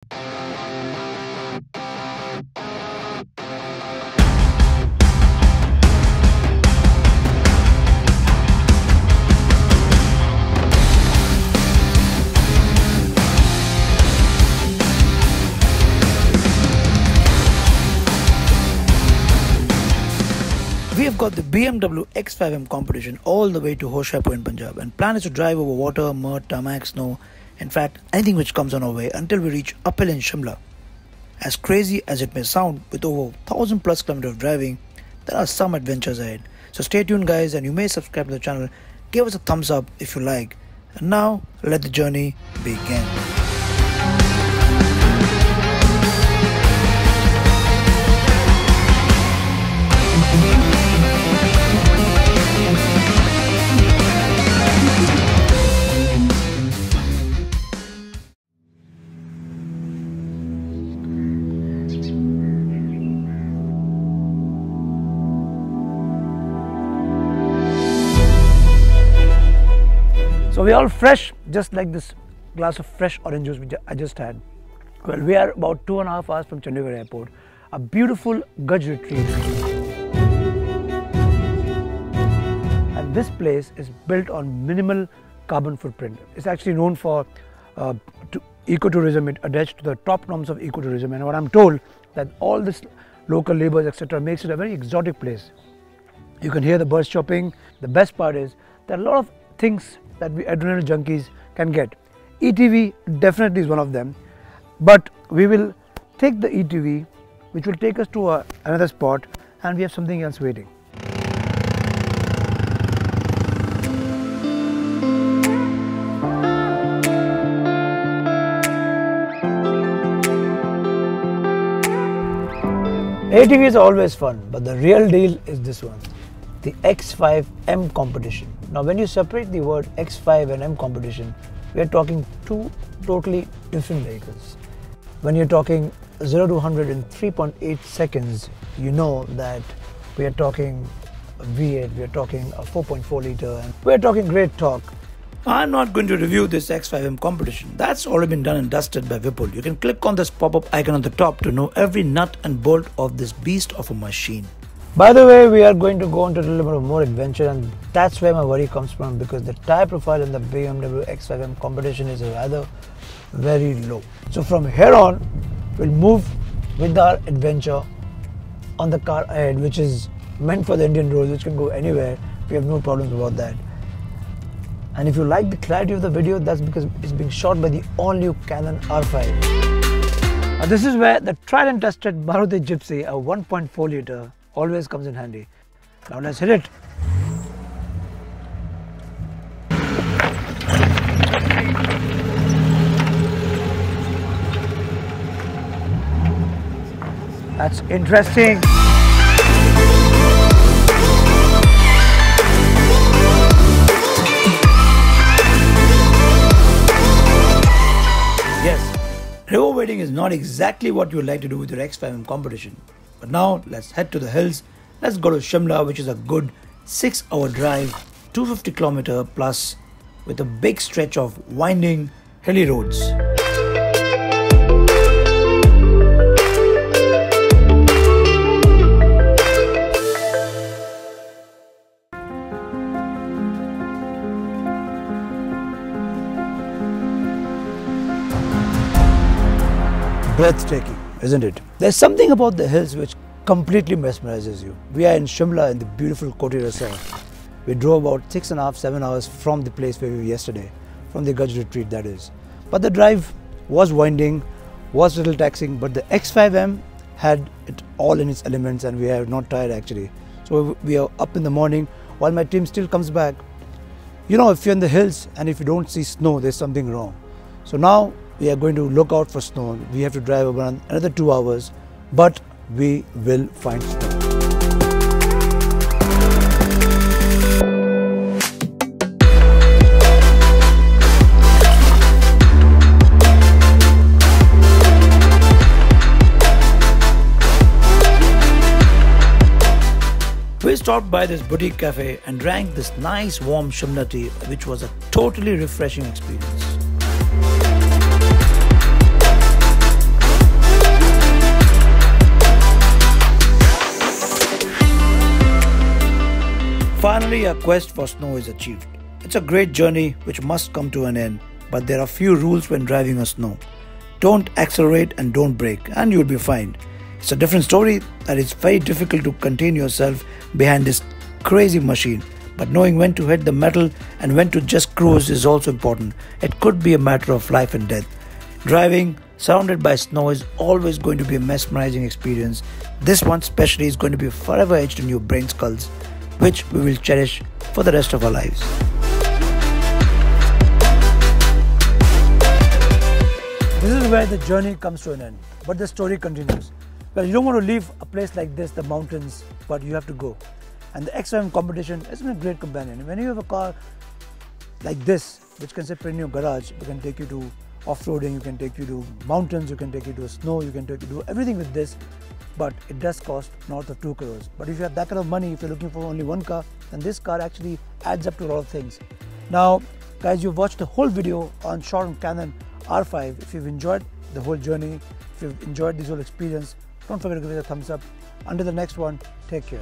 We have got the BMW X5 M Competition all the way to Hoshiarpur in Punjab, and plan is to drive over water, mud, tarmac, snow, in fact anything which comes on our way until we reach uphill in Shimla. As crazy as it may sound, with over 1000 plus kilometers of driving, there are some adventures ahead. So stay tuned guys, and you may subscribe to the channel, give us a thumbs up if you like, and now let the journey begin. So we're all fresh, just like this glass of fresh orange juice which I just had. Well, we are about 2.5 hours from Chandigarh airport, a beautiful Gaj retreat. And this place is built on minimal carbon footprint. It's actually known for ecotourism. It adheres to the top norms of ecotourism, and what I'm told that all this local labours etc. makes it a very exotic place. You can hear the birds chirping. The best part is there are a lot of things that we adrenaline junkies can get. ETV definitely is one of them, but we will take the ETV which will take us to another spot, and we have something else waiting. ATV is always fun, but the real deal is this one, the X5 M Competition. Now when you separate the word X5 and M Competition, we are talking two totally different vehicles. When you're talking 0 to 100 in 3.8 seconds, you know that we are talking a V8, we are talking a 4.4 litre, and we are talking great torque. I'm not going to review this X5 M Competition. That's already been done and dusted by Vipul. You can click on this pop-up icon on the top to know every nut and bolt of this beast of a machine. By the way, we are going to go on to a little bit of more adventure, and that's where my worry comes from, because the tyre profile in the BMW X5 M Competition is rather very low. So from here on, we'll move with our adventure on the car ahead, which is meant for the Indian roads, which can go anywhere. We have no problems about that. And if you like the clarity of the video, that's because it's being shot by the all-new Canon R5. Now this is where the tried and tested Maruti Gypsy, a 1.4 litre, always comes in handy. Now let's hit it. That's interesting. Yes, river wading is not exactly what you would like to do with your X5 M Competition. But now let's head to the hills. Let's go to Shimla, which is a good 6-hour drive, 250 kilometer plus, with a big stretch of winding, hilly roads. Breathtaking, isn't it? There's something about the hills which completely mesmerizes you. We are in Shimla in the beautiful Koti Resort. We drove about 6.5–7 hours from the place where we were yesterday, from the Gaj retreat that is. But the drive was winding, was a little taxing, but the X5M had it all in its elements, and we are not tired actually. So we are up in the morning while my team still comes back. You know, if you're in the hills and if you don't see snow, there's something wrong. So now we are going to look out for snow. We have to drive around another 2 hours, but we will find snow. We stopped by this boutique cafe and drank this nice warm Shimla tea, which was a totally refreshing experience. Finally, our quest for snow is achieved. It's a great journey which must come to an end, but there are few rules when driving on snow. Don't accelerate and don't brake, and you'll be fine. It's a different story that it's very difficult to contain yourself behind this crazy machine, but knowing when to hit the metal and when to just cruise is also important. It could be a matter of life and death. Driving surrounded by snow is always going to be a mesmerizing experience. This one especially is going to be forever etched in your brain skulls, which we will cherish for the rest of our lives. This is where the journey comes to an end, but the story continues. Well, you don't want to leave a place like this, the mountains, but you have to go. And the X5 M Competition has been a great companion. When you have a car like this, which can sit in your garage, it can take you to off-roading, you can take you to mountains, you can take you to snow, you can take you to everything with this, but it does cost north of 2 crores. But if you have that kind of money, if you're looking for only one car, then this car actually adds up to a lot of things. Now, guys, you've watched the whole video on shot on Canon R5. If you've enjoyed the whole journey, if you've enjoyed this whole experience, don't forget to give it a thumbs up. Until the next one, take care.